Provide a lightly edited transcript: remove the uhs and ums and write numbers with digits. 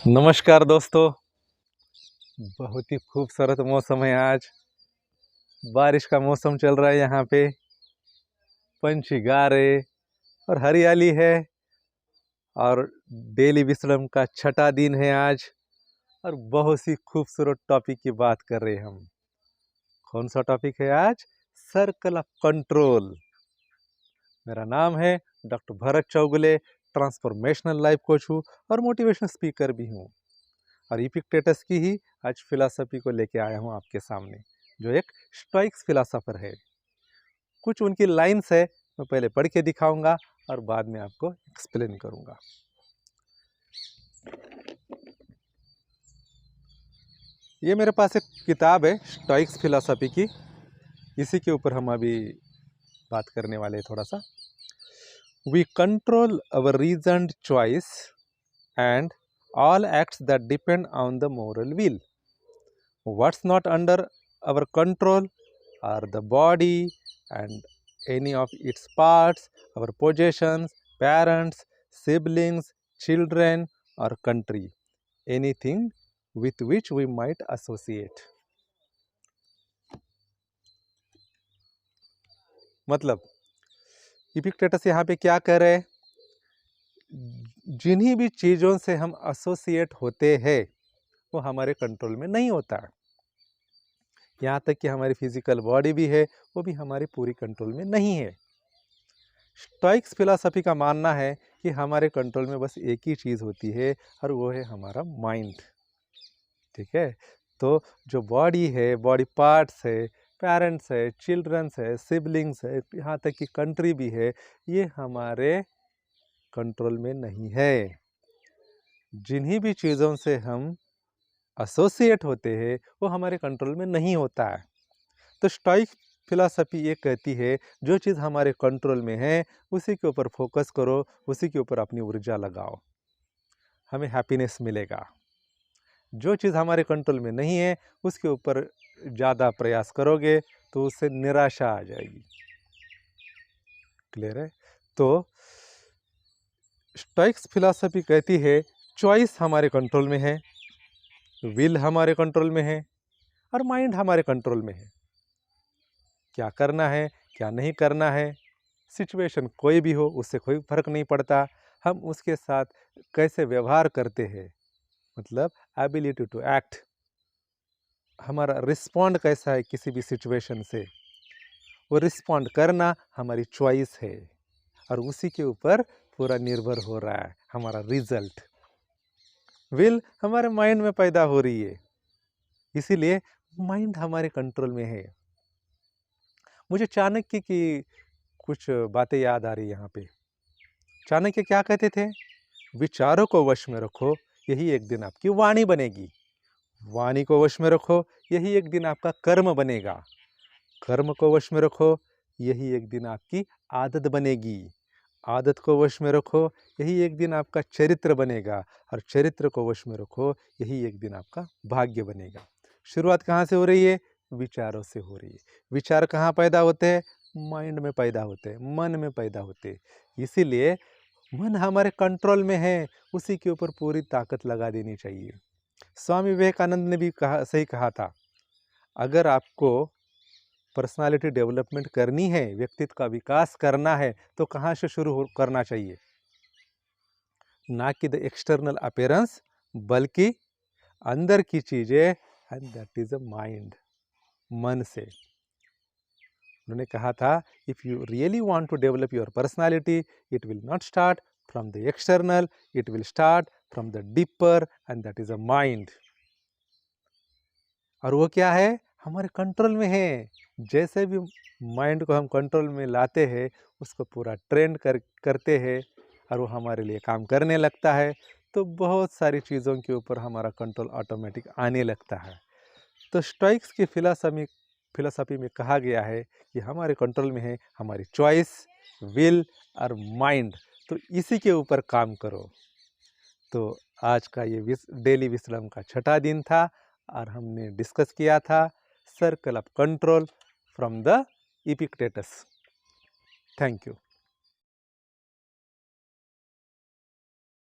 नमस्कार दोस्तों। बहुत ही खूबसूरत मौसम है आज। बारिश का मौसम चल रहा है यहाँ पे। पंछी गा रहे और हरियाली है। और डेली विश्राम का छठा दिन है आज। और बहुत सी खूबसूरत टॉपिक की बात कर रहे हैं हम। कौन सा टॉपिक है आज? Circle of control. मेरा नाम है doctor Bharat Chougule. Transformational life coach हूँ और मोटिवेशनल स्पीकर भी हूँ। और इपिक्टेटस की ही आज फिलॉसफी को लेके आया हूँ आपके सामने, जो एक स्टोइक्स फिलोसोफर है। कुछ उनकी लाइन्स है, मैं पहले पढ़ के दिखाऊंगा और बाद में आपको एक्सप्लेन करूंगा। ये मेरे पास एक किताब है स्टोइक्स फिलोसफी की। इसी के ऊपर हम अभी बात करने वाले हैं थोड़ा सा। We control our reasoned choice and all acts that depend on the moral will. What's not under our control are the body and any of its parts, our possessions, parents, siblings, children or country, anything with which we might associate. मतलब इपिक्टेटस यहाँ पे क्या कह रहे हैं? जिन्हीं भी चीज़ों से हम एसोसिएट होते हैं वो हमारे कंट्रोल में नहीं होता है। यहाँ तक कि हमारी फिजिकल बॉडी भी है, वो भी हमारी पूरी कंट्रोल में नहीं है। स्टोइक्स फिलॉसफी का मानना है कि हमारे कंट्रोल में बस एक ही चीज़ होती है और वो है हमारा माइंड। ठीक है, तो जो बॉडी है, बॉडी पार्ट्स है, पेरेंट्स है, चिल्ड्रंस है, सिबलिंग्स है, यहाँ तक कि कंट्री भी है, ये हमारे कंट्रोल में नहीं है। जिन्हीं भी चीज़ों से हम एसोसिएट होते हैं वो हमारे कंट्रोल में नहीं होता है। तो स्टोइक फिलॉसफी ये कहती है जो चीज़ हमारे कंट्रोल में है उसी के ऊपर फोकस करो, उसी के ऊपर अपनी ऊर्जा लगाओ, हमें हैप्पीनेस मिलेगा। जो चीज़ हमारे कंट्रोल में नहीं है उसके ऊपर ज़्यादा प्रयास करोगे तो उससे निराशा आ जाएगी। क्लियर है? तो स्टोइक्स फिलॉसफी कहती है चॉइस हमारे कंट्रोल में है, विल हमारे कंट्रोल में है और माइंड हमारे कंट्रोल में है। क्या करना है, क्या नहीं करना है, सिचुएशन कोई भी हो उससे कोई फर्क नहीं पड़ता। हम उसके साथ कैसे व्यवहार करते हैं, मतलब एबिलिटी टू एक्ट, हमारा रिस्पॉन्ड कैसा है किसी भी सिचुएशन से, वो रिस्पॉन्ड करना हमारी चॉइस है और उसी के ऊपर पूरा निर्भर हो रहा है हमारा रिजल्ट। विल हमारे माइंड में पैदा हो रही है, इसीलिए माइंड हमारे कंट्रोल में है। मुझे चाणक्य की कुछ बातें याद आ रही यहाँ पे। चाणक्य क्या कहते थे? विचारों को वश में रखो, यही एक दिन आपकी वाणी बनेगी। वाणी को वश में रखो, यही एक दिन आपका कर्म बनेगा। कर्म को वश में रखो, यही एक दिन आपकी आदत बनेगी। आदत को वश में रखो, यही एक दिन आपका चरित्र बनेगा। और चरित्र को वश में रखो, यही एक दिन आपका भाग्य बनेगा। शुरुआत कहाँ से हो रही है? विचारों से हो रही है। विचार कहाँ पैदा होते हैं? माइंड में पैदा होते हैं, मन में पैदा होते हैं। इसीलिए मन हमारे कंट्रोल में है, उसी के ऊपर पूरी ताकत लगा देनी चाहिए। स्वामी विवेकानंद ने भी सही कहा था, अगर आपको पर्सनालिटी डेवलपमेंट करनी है, व्यक्तित्व का विकास करना है, तो कहाँ से शुरू करना चाहिए? ना कि द एक्सटर्नल अपीयरेंस, बल्कि अंदर की चीज़ें, and that is a mind, मन से। उन्होंने कहा था, if you really want to develop your personality, it will not start from the external, it will start from the deeper, and that is a mind. और वो क्या है? हमारे कंट्रोल में है। जैसे भी माइंड को हम कंट्रोल में लाते हैं, उसको पूरा ट्रेंड करते हैं और वो हमारे लिए काम करने लगता है, तो बहुत सारी चीज़ों के ऊपर हमारा कंट्रोल ऑटोमेटिक आने लगता है। तो स्टोइक्स की फिलॉसफी में कहा गया है कि हमारे कंट्रोल में है हमारी चॉइस, विल और माइंड। तो इसी के ऊपर काम करो। तो आज का ये डेली विश्राम का छठा दिन था और हमने डिस्कस किया था circle of control from the Epictetus. Thank you.